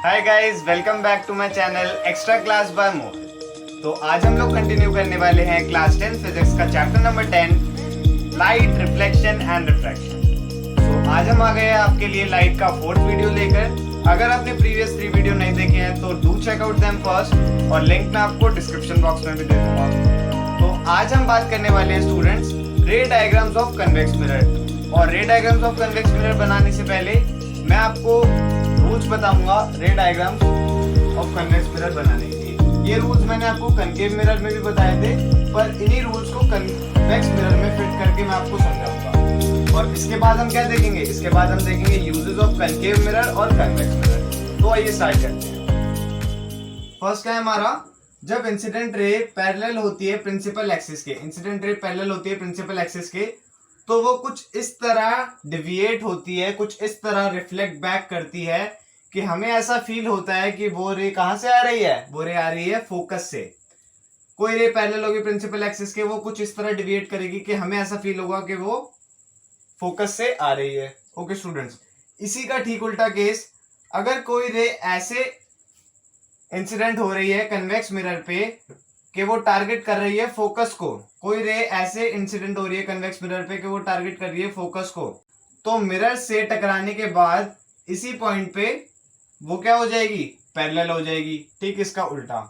Hi guys, welcome back to my channel extra class by Mohit. तो आज हम लोग कंटिन्यू करने वाले हैं क्लास 10 फिजिक्स का chapter number 10 light, reflection and refraction. तो आज हम आ गए हैं आपके लिए लाइट का फोर्थ वीडियो लेकर। अगर आपने प्रीवियस 3 वीडियो नहीं देखे हैं तो do check out them first, और लिंक मैं आपको डिस्क्रिप्शन बॉक्स में भी दे दूंगा। तो आज हम बात करने वाले हैं स्टूडेंट्स रे डायग्राम्स ऑफ कन्वेक्स मिरर। और रे डायग्राम्स ऑफ कन्वेक्स मिरर बनाने से पहले मैं आपको रूल्स बताऊंगा रे डायग्राम्स ऑफ कन्वेक्स मिरर बनाने के लिए। ये रूल्स मैंने आपको कनकेव मिरर में भी बताए थे, पर इन्हीं रूल्स को कन्वेक्स मिरर में फिट करके मैं आपको समझाऊंगा। और इसके बाद हम क्या देखेंगे? इसके बाद हम देखेंगे यूजेस ऑफ कनकेव मिरर और कन्वेक्स मिरर। तो आइए स्टार्ट करते हैं। फर्स्ट क्या है हमारा, जब इंसिडेंट रे पैरेलल होती है प्रिंसिपल एक्सिस के, इंसिडेंट रे पैरेलल होती है प्रिंसिपल एक्सिस के, तो वो कुछ इस तरह डिविएट होती है, कुछ इस तरह रिफ्लेक्ट बैक करती है कि हमें ऐसा फील होता है कि वो रे कहां से आ रही है? वो रे आ रही है फोकस से। कोई रे पैरेलल होगी प्रिंसिपल एक्सिस के, वो कुछ इस तरह डिविएट करेगी कि हमें ऐसा फील होगा कि वो फोकस से आ रही है। ओके स्टूडेंट्स, इसी का ठीक उल्टा केस, अगर कोई रे ऐसे इंसिडेंट हो रही है कन्वेक्स मिरर पे कि वो टारगेट कर रही है फोकस को, कोई रे ऐसे इंसिडेंट हो रही है कन्वेक्स मिरर पे कि वो टारगेट कर रही है फोकस को, तो मिरर से टकराने के बाद इसी पॉइंट पे वो क्या हो जाएगी? पैरेलल हो जाएगी। ठीक इसका उल्टा।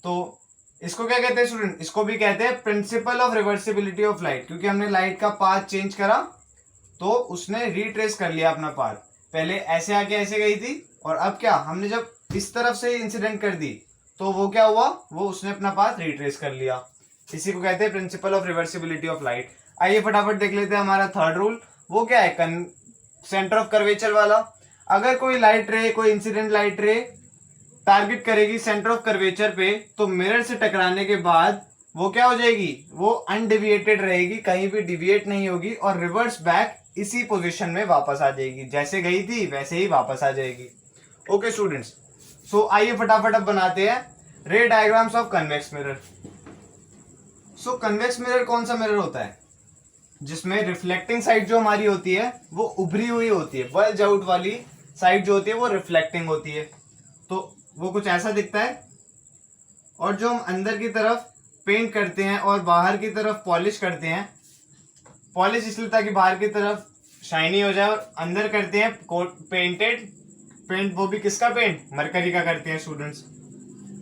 तो इसको क्या कहते हैं स्टूडेंट? इसको भी कहते हैं principle of reversibility of light, क्योंकि हमने लाइट का पाथ चेंज करा तो उसने रिट्रेस कर लिया अपना पाथ। पहले ऐसे आके ऐसे गई थी, और अब क्या, हमने जब इस तरफ से इंसिडेंट कर दी तो वो क्या हुआ? वो उसने अपना पाथ रिट्रेस कर लिया। इसी को कहते हैं principle of reversibility of light. आइए फटाफट देख लेते हैं हमारा थर्ड रूल। वो क्या है? सेंटर ऑफ कर्वेचर वाला। अगर कोई लाइट रे, कोई इंसिडेंट लाइट रे टारगेट करेगी सेंटर ऑफ कर्वेचर पे, तो मिरर से टकराने के बाद वो क्या हो जाएगी? वो अनडिविएटेड रहेगी, कहीं भी डिविएट नहीं होगी, और रिवर्स बैक इसी पोजीशन में वापस आ जाएगी। जैसे गई थी वैसे ही वापस आ जाएगी। ओके स्टूडेंट्स, सो आइए फटाफट अब बनाते हैं रे diagrams of convex mirror. So convex mirror कौन सा मिरर होता है? जिसमें रिफ्लेक्टिंग साइड जो हमारी होती है वो उभरी हुई होती है, बल्ज आउट वाली साइड जो होती है वो रिफ्लेक्टिंग होती है, तो वो कुछ ऐसा दिखता है। और जो हम अंदर की तरफ पेंट करते हैं और बाहर की तरफ पॉलिश करते हैं, पॉलिश इसलिए ताकि बाहर की तरफ शाइनी हो जाए, और अंदर करते हैं पेंटेड पेंट। वो भी किसका पेंट? मरकरी का करते हैं स्टूडेंट्स।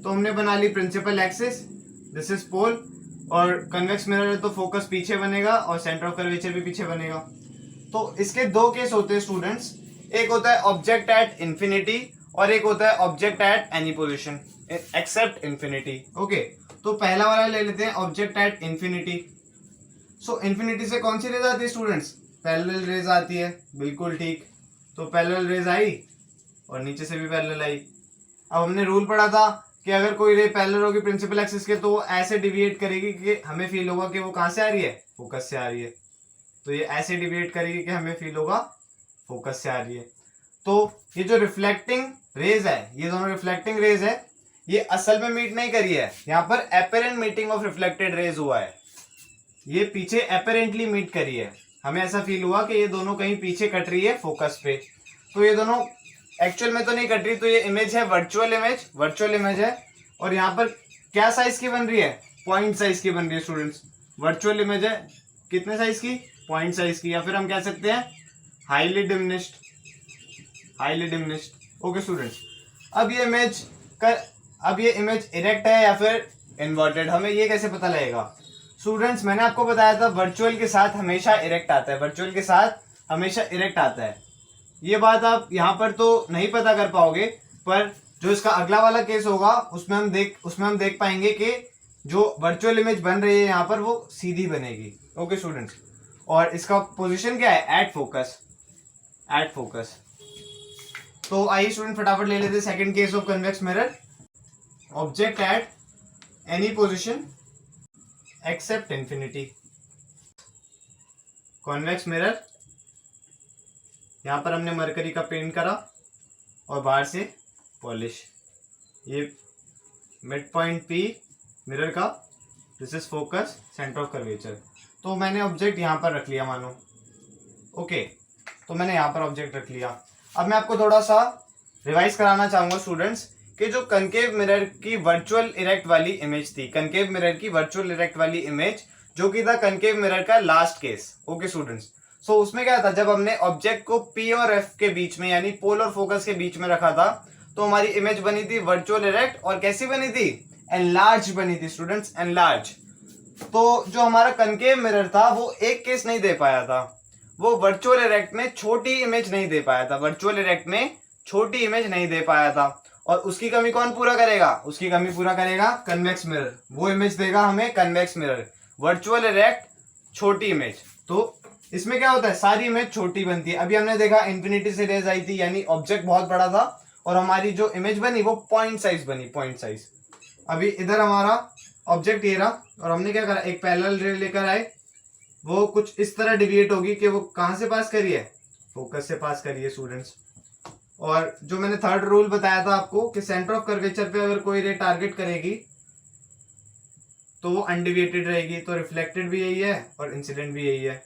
तो हमने बना ली principal axis, this is pole, और कन्वेक्स मिरर है तो फोकस पीछे बनेगा और सेंटर ऑफ कर्वेचर भी पीछे बनेगा। तो इसके दो केस होते हैं स्टूडेंट्स, एक होता है ऑब्जेक्ट एट इंफिनिटी और एक होता है object at any position except infinity. Okay, तो पहला वाला ले लेते हैं object at infinity. So infinity से कौन सी रेज आती है स्टूडेंट्स? पैरेलल रेज आती है, बिल्कुल ठीक। तो पैरेलल रेज आई और नीचे से भी पैरेलल आई। अब हमने रूल पढ़ा था कि अगर कोई रे पैरेलल होगी प्रिंसिपल एक्सिस के तो वो ऐसे डिविएट करेगी कि हमें फील होगा कि वो कहां से आ रही है? फोकस से आ रही है। तो ये ऐसे डिविएट करेगी कि हमें फील होगा फोकस से आ रही है। तो ये जो रिफ्लेक्टिंग रेज है, ये दोनों रिफ्लेक्टिंग रेज है, ये असल में मीट नहीं करी है, यहाँ पर apparent meeting of reflected raise हुआ है। ये पीछे एपेरेंटली मीट करी है, हमें ऐसा फील हुआ कि ये दोनों कहीं पीछे कट रही है फोकस पे। तो ये दोनों एक्चुअल में तो नहीं कट रही, तो ये इमेज है वर्चुअल इमेज, वर्चुअल इमेज है। और यहाँ पर क्या साइज की बन रही है? पॉइंट साइज की बन रही है स्टूडेंट्स। वर्चुअल इमेज है कितने साइज की? पॉइंट साइज की, या फिर हम कह सकते हैं highly diminished, highly diminished. Okay students, अब ये इमेज इरेक्ट है या फिर इन्वर्टेड, हमें ये कैसे पता लगेगा? स्टूडेंट्स, मैंने आपको बताया था वर्चुअल के साथ हमेशा इरेक्ट आता है, वर्चुअल के साथ हमेशा इरेक्ट आता है। ये बात आप यहाँ पर तो नहीं पता कर पाओगे, पर जो इसका अगला वाला केस होगा उसमें हम देख पाएंगे कि जो वर्चुअल इमेज बन रही है यहाँ पर वो सीधी बनेगी। ओके स्टूडेंट्स, और इसका पोजीशन क्या है? At focus, at focus. तो आइए स्टूडेंट फटाफट ले लेते हैं second case of convex mirror. Object at any position except infinity. Convex mirror, यहां पर हमने मरकरी का पेंट करा और बाहर से पॉलिश। ये मिड पॉइंट पी मिरर का, this is focus, centre of curvature. तो मैंने ऑब्जेक्ट यहां पर रख लिया मानो। ओके, तो मैंने यहां पर ऑब्जेक्ट रख लिया। अब मैं आपको थोड़ा सा रिवाइज कराना चाहूंगा स्टूडेंट्स कि जो कनकेव मिरर की वर्चुअल इरेक्ट वाली इमेज थी, कनकेव मिरर की वर्चुअल इरेक्ट वाली इमेज जो कि था कनकेव मिरर का लास्ट केस। ओके स्टूडेंट्स, सो उसमें क्या था, जब हमने ऑब्जेक्ट को पी और एफ के बीच में यानी पोल और फोकस के बीच में रखा था तो हमारी इमेज बनी थी वर्चुअल इरेक्ट, और कैसी बनी थी, एनलार्ज बनी थी स्टूडेंट्स, एनलार्ज। तो जो हमारा कनकेव मिरर था वो एक केस नहीं दे पाया था, वो वर्चुअल इरेक्ट में छोटी इमेज नहीं दे पाया था, वर्चुअल इरेक्ट में छोटी इमेज नहीं दे पाया था। और उसकी कमी कौन पूरा करेगा, उसकी कमी पूरा करेगा कन्वेक्स मिरर, वो इमेज देगा हमें कन्वेक्स मिरर, वर्चुअल इरेक्ट छोटी इमेज। तो इसमें क्या होता है, सारी इमेज छोटी बनती है। अभी हमने देखा इन्फिनिटी से रेज आई थी, यानी ऑब्जेक्ट बहुत बड़ा था और हमारी जो इमेज बनी वो पॉइंट साइज बनी, पॉइंट साइज। अभी इधर हमारा ऑब्जेक्ट ये रहा और हमने क्या करा, एक पैरेलल रे लेकर आए, वो कुछ इस तरह डिविएट होगी कि वो कहां से पास करी है, फोकस से पास करी है स्टूडेंट्स। और जो मैंने थर्ड रूल बताया था आपको कि सेंटर ऑफ कर्वेचर पे अगर कोई रे टारगेट करेगी तो वो अनडिविएटेड रहेगी, तो रिफ्लेक्टेड भी यही है और इंसिडेंट भी यही है।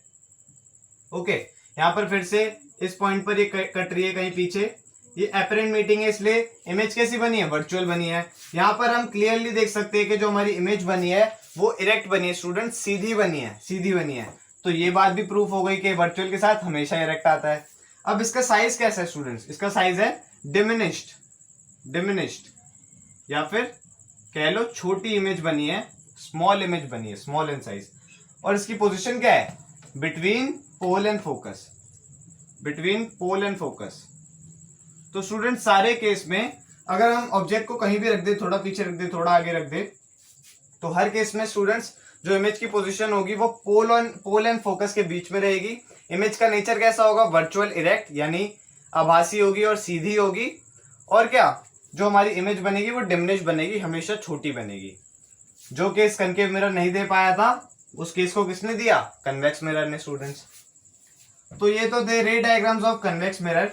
ओके, यहाँ पर फिर से इस पॉइंट पर ये कट रही है कहीं पीछे, ये एपरेंट मीटिंग है, इसलिए इमेज कैसी बनी है, वर्चुअल बनी है। यहाँ पर हम क्लियरली देख सकते हैं कि जो हमारी इमेज बनी है वो इरेक्ट बनी है स्टूडेंट, सीधी बनी है, सीधी बनी है। तो ये बात भी प्रूफ हो गई कि वर्चुअल के साथ हमेशा इरेक्ट आता है। अब इसका साइज कैसा है स्टूडेंट्स, इसका साइज है डिमिनिश्ड, डिमिनिश्ड या फिर कह लो छोटी इमेज बनी है, स्मॉल इमेज बनी है, स्मॉल इन साइज। और इसकी पोजीशन क्या है, between pole and focus, between pole and focus. तो स्टूडेंट सारे केस में अगर हम ऑब्जेक्ट को कहीं भी रख दे, थोड़ा पीछे रख दे, थोड़ा आगे रख दे, तो हर केस में स्टूडेंट्स जो इमेज की पोजीशन होगी वो पोल एंड फोकस के बीच में रहेगी। इमेज का नेचर कैसा होगा, वर्चुअल इरेक्ट यानी आभासी होगी और सीधी होगी। और क्या, जो हमारी इमेज बनेगी वो डिमिनिश बनेगी, हमेशा छोटी बनेगी। जो केस कनकेव मिरर नहीं दे पाया था उस केस को किसने दिया, कन्वेक्स मिरर ने स्टूडेंट्स। तो ये तो थे रे डायग्राम्स ऑफ कन्वेक्स मिरर।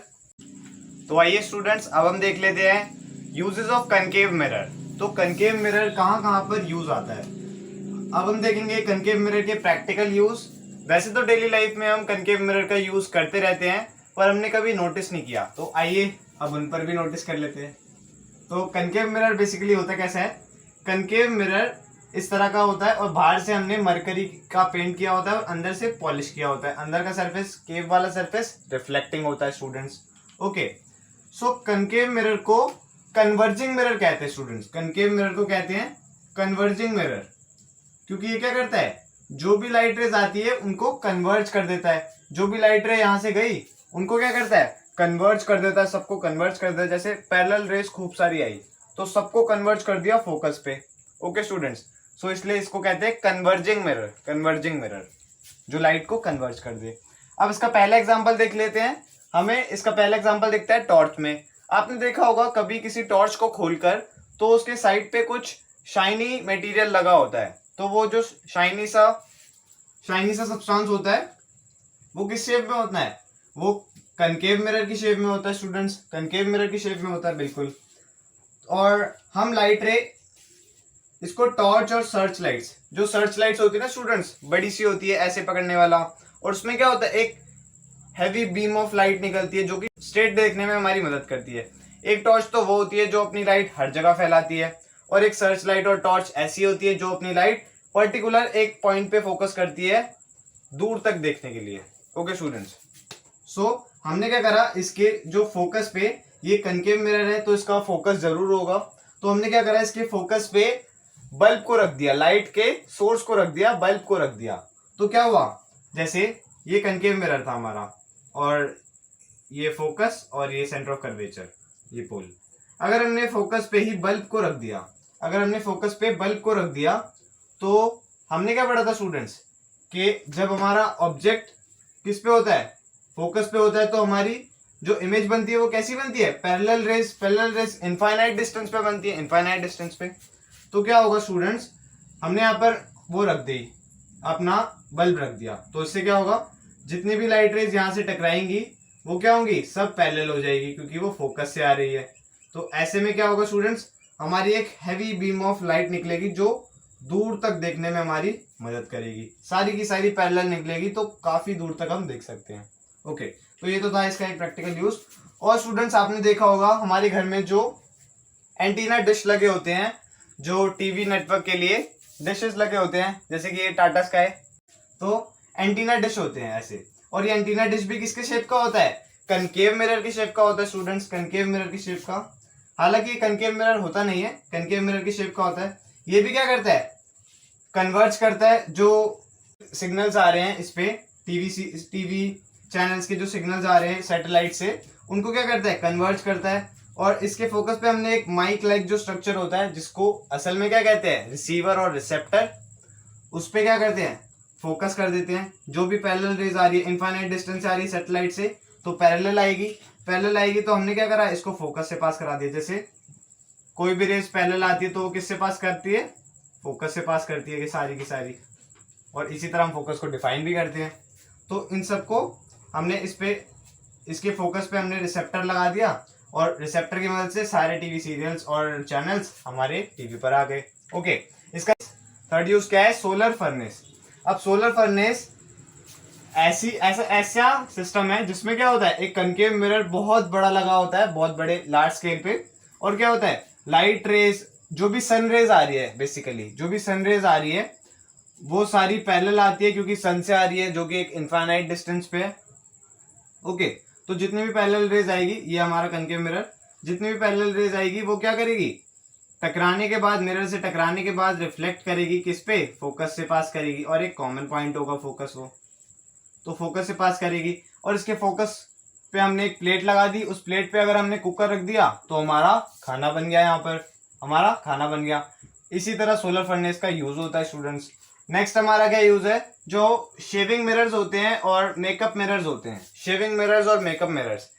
तो आइए स्टूडेंट्स अब हम देख लेते हैं यूजेस ऑफ कनकेव मिरर। तो कनकेव मिरर कहाँ कहाँ पर यूज आता है, अब हम देखेंगे कनकेव मिरर के प्रैक्टिकल यूज। वैसे तो डेली लाइफ में हम कनकेव मिरर का यूज करते रहते हैं पर हमने कभी नोटिस नहीं किया, तो आइए अब उन पर भी नोटिस कर लेते हैं। तो कनकेव मिरर बेसिकली होता कैसा है, कनकेव मिरर इस तरह का होता है और बाहर से हमने मरकरी का पेंट किया होता है और अंदर से पॉलिश किया होता है। अंदर का सरफेस, केव वाला सरफेस रिफ्लेक्टिंग होता है स्टूडेंट्स। ओके, सो कनकेव मिरर को कन्वर्जिंग मिरर कहते हैं स्टूडेंट्स, कनकेव मिरर को कहते हैं कन्वर्जिंग मिरर, क्योंकि ये क्या करता है, जो भी लाइट रेज आती है उनको कन्वर्ज कर देता है। जो भी लाइट रे यहाँ से गई उनको क्या करता है, कन्वर्ज कर देता है, सबको कन्वर्ज कर देता है। जैसे पैरेलल रेज खूब सारी आई तो सबको कन्वर्ज कर दिया फोकस पे। ओके स्टूडेंट्स, सो इसलिए इसको कहते हैं कन्वर्जिंग मिरर, कन्वर्जिंग मिरर जो लाइट को कन्वर्ज कर दे। अब इसका पहला एग्जांपल देख लेते हैं। हमें इसका पहला एग्जांपल दिखता है टॉर्च में। आपने देखा होगा कभी किसी टॉर्च को खोलकर तो उसके साइड पे कुछ शाइनी मटेरियल लगा होता है, तो वो जो शाइनी सा सब्सटेंस होता है वो किस शेप में होता है, वो कनकेव मिरर की शेप में होता है स्टूडेंट्स, कनकेव मिरर की शेप में होता है बिल्कुल। और हम लाइट रे इसको टॉर्च और सर्च लाइट्स, जो सर्च लाइट्स होती है ना स्टूडेंट्स, बड़ी सी होती है ऐसे पकड़ने वाला, और उसमें क्या होता है, एक हैवी बीम ऑफ लाइट निकलती है जो कि स्ट्रेट देखने में हमारी मदद करती है। एक टॉर्च तो वो होती है जो अपनी लाइट हर जगह फैलाती है, और एक सर्च लाइट और टॉर्च ऐसी होती है जो अपनी लाइट पर्टिकुलर एक पॉइंट पे फोकस करती है दूर तक देखने के लिए। ओके स्टूडेंट्स, सो हमने क्या करा, इसके जो फोकस पे, ये कनकेव मिरर है तो इसका फोकस जरूर होगा, तो हमने क्या करा, इसके फोकस पे बल्ब को रख दिया, लाइट के सोर्स को रख दिया, बल्ब को रख दिया। तो क्या हुआ, जैसे ये कनकेव मिरर था हमारा और ये फोकस और ये सेंटर ऑफ कर्वेचर, ये पोल। अगर हमने फोकस पे ही बल्ब को रख दिया, अगर हमने फोकस पे बल्ब को रख दिया तो हमने क्या पढ़ा था स्टूडेंट्स कि जब हमारा ऑब्जेक्ट किस पे होता है, फोकस पे होता है, तो हमारी जो इमेज बनती है वो कैसी बनती है, पैरेलल रेज इनफाइनाइट डिस्टेंस पे बनती है, इनफाइनाइट डिस्टेंस पे। तो क्या होगा स्टूडेंट्स, हमने यहाँ पर वो रख दी, अपना बल्ब रख दिया, तो इससे क्या होगा, जितनी भी लाइट रेज यहाँ से टकराएंगी वो क्या होंगी, सब पैरेलल हो जाएगी क्योंकि वो फोकस से आ रही है। तो ऐसे में क्या होगा स्टूडेंट्स, हमारी एक हैवी बीम ऑफ लाइट निकलेगी जो दूर तक देखने में हमारी मदद करेगी, सारी की सारी पैरेलल निकलेगी तो काफी दूर तक हम देख सकते हैं। ओके, तो ये तो था इसका एक प्रैक्टिकल यूज। और स्टूडेंट्स आपने देखा होगा हमारे घर में जो एंटीना डिश लगे होते हैं, जो टीवी नेटवर्क के लिए डिशेस लगे होते हैं, जैसे कि ये टाटा स्काई, तो एंटीना डिश होते हैं ऐसे। और ये एंटीना डिश भी किसके शेप का होता है? कनकेव मिरर की शेप का होता है स्टूडेंट्स, कनकेव मिरर की शेप का। हालांकि कनकेव मिरर होता नहीं है, कनकेव मिरर की शेप का होता है। ये भी क्या करता है? कन्वर्ज करता है, जो सिग्नल्स आ रहे हैं इस पे टीवी चैनल्स के जो सिग्नल्स आ रहे हैं सैटेलाइट से, उनको क्या करता है? कन्वर्ज करता है। और इसके फोकस पे हमने एक माइक लाइक जो स्ट्रक्चर होता है, जिसको असल में क्या कहते हैं? रिसीवर और रिसेप्टर। उस पे क्या करते हैं? फोकस कर देते हैं। जो भी पैरेलल रेज आ रही है, इनफाइनाइट डिस्टेंस से आ रही है सैटेलाइट से, तो पैरेलल आएगी। पैरेलल आएगी तो हमने क्या करा? इसको फोकस से पास करा दिया। जैसे कोई भी रेज पैरेलल आती है तो वो किससे पास करती है? फोकस से पास करती है, कि सारी की सारी। और इसी तरह हम फोकस को डिफाइन भी करते हैं। तो इन सबको हमने इसके फोकस पे हमने रिसेप्टर लगा दिया, और रिसेप्टर की मदद से सारे टीवी सीरियल्स और चैनल्स हमारे टीवी पर आ गए। ओके, इसका थर्ड यूज क्या है? Solar furnace. अब सोलर फर्नेस ऐसा सिस्टम है जिसमें क्या होता है? एक कनकेव मिरर बहुत बड़ा लगा होता है, बहुत बड़े लार्ज स्केल पे। और क्या होता है? लाइट रेज, जो भी सन रेज आ रही है, बेसिकली जो भी सन रेज आ रही है वो सारी पैरेलल आती है, क्योंकि सन से आ रही है, जो कि एक इनफाइनाइट डिस्टेंस पे है। ओके, तो जितनी भी पैरेलल रेज आएगी, ये हमारा कनकेव मिरर, जितनी भी पैरेलल रेज आएगी वो क्या करेगी? टकराने के बाद, मिरर से टकराने के बाद रिफ्लेक्ट करेगी किस पे? फोकस से पास करेगी। और एक कॉमन पॉइंट होगा फोकस, वो तो फोकस से पास करेगी। और इसके फोकस पे हमने एक प्लेट लगा दी, उस प्लेट पे अगर हमने कुकर रख दिया तो हमारा खाना बन गया, यहाँ पर हमारा खाना बन गया। इसी तरह सोलर फर्नेस का यूज होता है स्टूडेंट्स। नेक्स्ट हमारा क्या यूज है? जो शेविंग मिरर्स होते हैं और मेकअप मिरर्स होते हैं, शेविंग मिरर्स और मेकअप मिरर्स,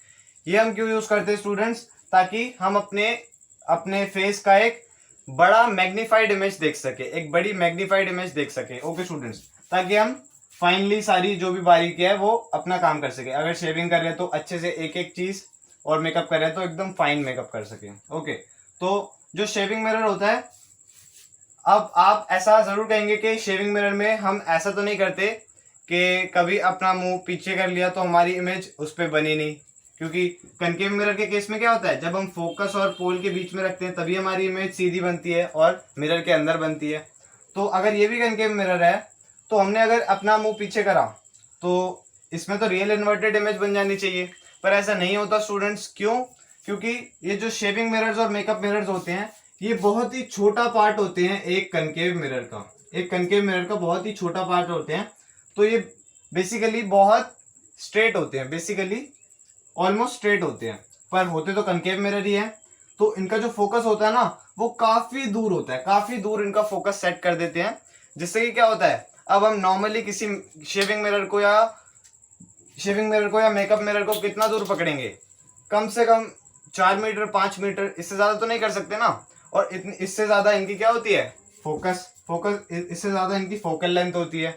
ये हम क्यों यूज करते हैं स्टूडेंट्स? ताकि हम अपने फेस का एक बड़ा मैग्नीफाइड इमेज देख सके, एक बड़ी मैग्नीफाइड इमेज देख सके। ओके स्टूडेंट्स, ताकि हम फाइनली सारी जो भी बारीकी है वो अपना काम कर सके। अगर शेविंग कर रहे हैं तो अच्छे से एक एक चीज, और मेकअप कर रहे हैं तो एकदम फाइन मेकअप कर सके। ओके, तो जो शेविंग मिरर होता है, अब आप ऐसा जरूर कहेंगे कि शेविंग मिरर में हम ऐसा तो नहीं करते कि कभी अपना मुंह पीछे कर लिया तो हमारी इमेज उस पर बनी नहीं, क्योंकि कनकेव मिरर के केस में क्या होता है? जब हम फोकस और पोल के बीच में रखते हैं तभी हमारी इमेज सीधी बनती है और मिरर के अंदर बनती है। तो अगर ये भी कनकेव मिरर है तो हमने अगर अपना मुंह पीछे करा तो इसमें तो रियल इन्वर्टेड इमेज बन जानी चाहिए, पर ऐसा नहीं होता स्टूडेंट्स। क्यों? क्योंकि ये जो शेविंग मिरर्स और मेकअप मिरर्स होते हैं, ये बहुत ही छोटा पार्ट होते हैं एक कनकेव मिरर का, एक कनकेव मिरर का बहुत ही छोटा पार्ट होते हैं। तो ये बेसिकली बहुत स्ट्रेट होते हैं, बेसिकली ऑलमोस्ट स्ट्रेट होते हैं, पर होते तो कनकेव मिरर ही है। तो इनका जो फोकस होता है ना, वो काफी दूर होता है, काफी दूर इनका फोकस सेट कर देते हैं, जिससे कि क्या होता है? अब हम नॉर्मली किसी शेविंग मिरर को या मेकअप मिरर को कितना दूर पकड़ेंगे? कम से कम 4 मीटर 5 मीटर, इससे ज्यादा तो नहीं कर सकते ना। और इससे ज्यादा इनकी क्या होती है? फोकस इससे ज्यादा इनकी फोकल लेंथ होती है।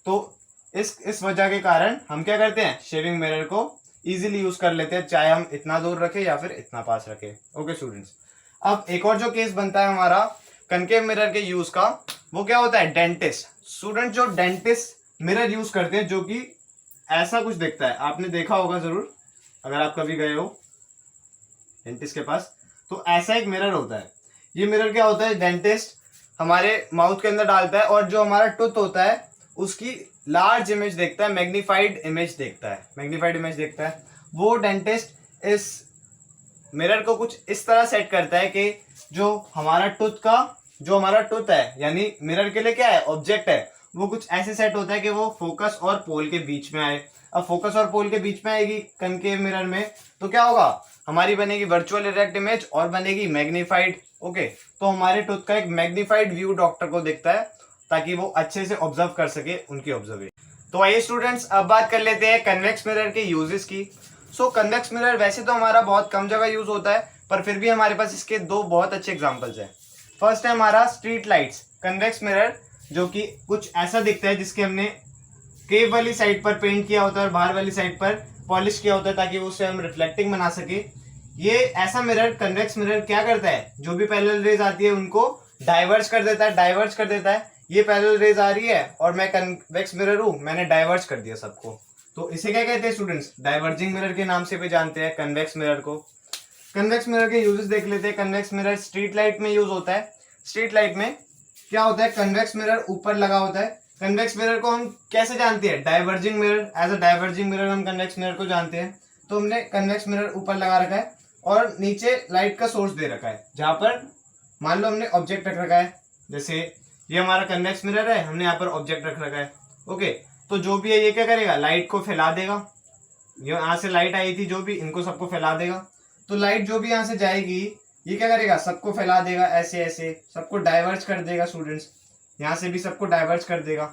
तो इस वजह के कारण हम क्या करते हैं? शेविंग मिरर को इजीली यूज कर लेते हैं, चाहे हम इतना दूर रखें या फिर इतना पास रखें। ओके स्टूडेंट्स, अब एक और जो केस बनता है हमारा कनकेव मिरर के यूज का, वो क्या होता है? डेंटिस्ट। स्टूडेंट जो डेंटिस्ट मिरर यूज करते हैं, जो कि ऐसा कुछ दिखता है, आपने देखा होगा जरूर अगर आप कभी गए हो डेंटिस्ट के पास, तो ऐसा एक मिरर होता है। ये मिरर क्या होता है? डेंटिस्ट हमारे माउथ के अंदर डालता है और जो हमारा टूथ होता है उसकी लार्ज इमेज देखता है, मैग्नीफाइड इमेज देखता है। वो डेंटिस्ट इस मिरर को कुछ इस तरह सेट करता है कि जो हमारा टूथ है, यानी मिरर के लिए क्या है? ऑब्जेक्ट है, वो कुछ ऐसे सेट होता है कि वो फोकस और पोल के बीच में आए। अब फोकस और पोल के बीच में आएगी कनकेव मिरर में, तो क्या होगा? हमारी बनेगी वर्चुअल इरेक्ट इमेज और बनेगी मैग्नीफाइड। ओके, तो हमारे टूथ का एक मैग्नीफाइड व्यू डॉक्टर को दिखता है, ताकि वो अच्छे से ऑब्जर्व कर सके उनकी ऑब्जर्वेशन। तो आइए स्टूडेंट्स, अब बात कर लेते हैं कन्वेक्स मिरर के यूजेस की। सो कन्वेक्स मिरर वैसे तो हमारा बहुत कम जगह यूज होता है, पर फिर भी हमारे पास इसके दो बहुत अच्छे एग्जांपल्स हैं। फर्स्ट है हमारा स्ट्रीट लाइट्स कन्वेक्स मिरर, जो कि कुछ ऐसा दिखता है, जिसके हमने केव वाली साइड पर पेंट किया होता है और बाहर वाली साइड पर पॉलिश किया होता है, ताकि उसे हम रिफ्लेक्टिंग बना सके। ये ऐसा मिरर, कन्वेक्स मिरर क्या करता है? जो भी पैरेलल रेज आती है उनको डाइवर्ज कर देता है। ये पैरेलल रेज आ रही है और मैं कन्वेक्स मिरर हूं, मैंने डाइवर्ज कर दिया सबको, तो इसे क्या कहते हैं स्टूडेंट्स? डाइवर्जिंग मिरर के नाम से भी जानते हैं कन्वेक्स मिरर को। कन्वेक्स मिरर के यूजेस देख लेते हैं। कन्वेक्स मिरर स्ट्रीट लाइट में यूज होता है। स्ट्रीट लाइट में क्या होता है? कन्वेक्स मिरर ऊपर लगा होता है। कन्वेक्स मिरर को हम कैसे जानते हैं? Diverging mirror, as a diverging mirror हम कन्वेक्स मिरर को जानते हैं। तो हमने कन्वेक्स मिरर ऊपर लगा रखा है और नीचे लाइट का सोर्स दे रखा है, जहां पर मान लो हमने ऑब्जेक्ट रख रखा है, जैसे ये हमारा कन्वेक्स मिरर है, हमने यहाँ पर ऑब्जेक्ट रख रखा है। ओके, तो जो भी है ये क्या करेगा? लाइट को फैला देगा। ये यहाँ से लाइट आई थी, जो भी, इनको सबको फैला देगा। तो लाइट जो भी यहाँ से जाएगी ये क्या करेगा? सबको फैला देगा, ऐसे ऐसे सबको डाइवर्ज कर देगा स्टूडेंट्स। यहाँ से भी सबको डाइवर्ज कर देगा।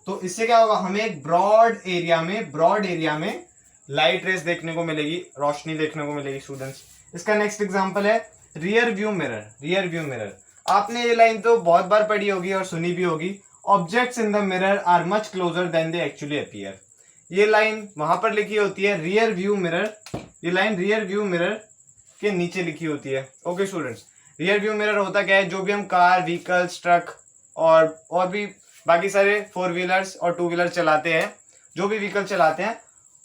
तो इससे क्या होगा? हमें एक ब्रॉड एरिया में लाइट रेस देखने को मिलेगी, रोशनी देखने को मिलेगी स्टूडेंट्स। इसका नेक्स्ट एग्जांपल है rear view mirror. Rear view mirror, आपने ये लाइन तो बहुत बार पढ़ी होगी और सुनी भी होगी। Objects in the mirror are much closer than they actually appear. ये लाइन वहां पर लिखी होती है रियर व्यू मिरर। ये लाइन रियर व्यू मिरर के नीचे लिखी होती है। Okay students, rear view mirror होता क्या है? जो भी हम कार, व्हीकल्स, ट्रक और भी बाकी सारे 4 व्हीलर्स और 2 व्हीलर चलाते हैं, जो भी व्हीकल चलाते हैं,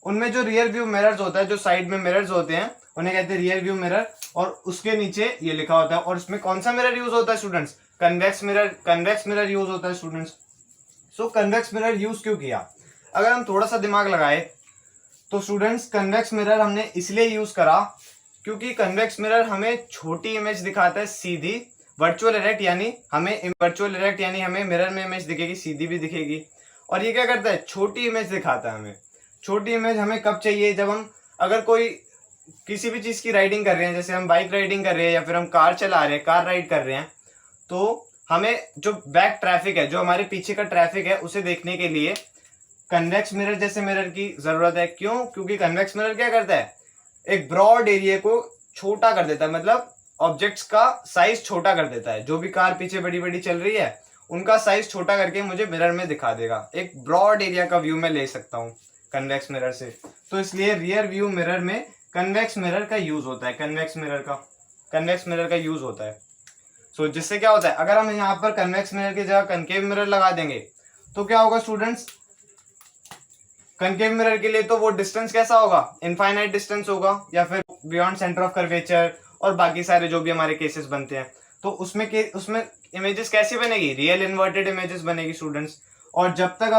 उनमें जो रियर व्यू मिरर्स होता है, जो साइड में मिरर्स होते हैं, उन्हें कहते हैं रियर व्यू मिरर। और उसके नीचे ये लिखा होता है। और इसमें कौन सा मिरर यूज होता है students? Convex mirror. Convex mirror use होता है स्टूडेंट्स। सो कन्वेक्स मिरर यूज क्यों किया? अगर हम थोड़ा सा दिमाग लगाए तो स्टूडेंट्स, कन्वेक्स मिरर हमने इसलिए यूज करा क्योंकि कन्वेक्स मिरर हमें छोटी इमेज दिखाता है, सीधी। वर्चुअल इरेक्ट यानी हमें मिरर में इमेज दिखेगी, सीधी भी दिखेगी। और ये क्या करता है? छोटी इमेज दिखाता है हमें। छोटी इमेज हमें कब चाहिए? जब हम अगर कोई किसी भी चीज की राइडिंग कर रहे हैं, जैसे हम बाइक राइडिंग कर रहे हैं या फिर हम कार चला रहे हैं, कार राइड कर रहे हैं, तो हमें जो बैक ट्रैफिक है, जो हमारे पीछे का ट्रैफिक है, उसे देखने के लिए कन्वेक्स मिरर जैसे मिरर की जरूरत है। क्यों? क्योंकि कन्वेक्स मिरर क्या करता है? एक ब्रॉड एरिया को छोटा कर देता है, मतलब ऑब्जेक्ट्स का साइज छोटा कर देता है। जो भी कार पीछे बड़ी बड़ी चल रही है, उनका साइज छोटा करके मुझे मिरर में दिखा देगा। एक ब्रॉड एरिया का व्यू मैं ले सकता हूँ कन्वेक्स मिरर से। तो इसलिए रियर व्यू मिरर में कन्वेक्स मिरर का यूज होता है। कन्वेक्स मिरर का यूज होता है। सो जिससे क्या होता है? अगर हम यहाँ पर कन्वेक्स मिरर की जगह कनकेव मिरर लगा देंगे तो क्या होगा स्टूडेंट्स? कनकेव मिरर के लिए तो वो डिस्टेंस कैसा होगा? इनफाइनाइट डिस्टेंस होगा, या फिर बियॉन्ड सेंटर ऑफ कर्वेचर और बाकी सारे जो भी हमारे केसेस बनते हैं। तो उसमें इमेजेस कैसी बनेगी? रियल इन्वर्टेड इमेजेस बनेगी स्टूडेंट्स। और जब तक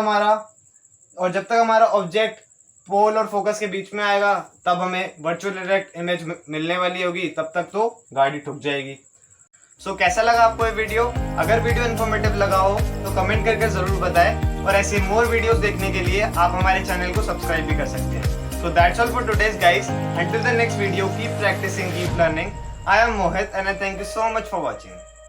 हमारा ऑब्जेक्ट पोल और फोकस के बीच में आएगा, तब हमें वर्चुअल इरेक्ट इमेज मिलने वाली होगी, तब तक तो गाड़ी ठुक जाएगी। सो कैसा लगा आपको ये वीडियो? अगर वीडियो इन्फॉर्मेटिव लगा हो तो कमेंट करके जरूर बताएं। और ऐसे मोर वीडियोस देखने के लिए आप हमारे चैनल को सब्सक्राइब भी कर सकते हैं। So that's all for today's guys. Until the next video, keep practicing, keep learning. I am Mohit and I thank you so much for watching.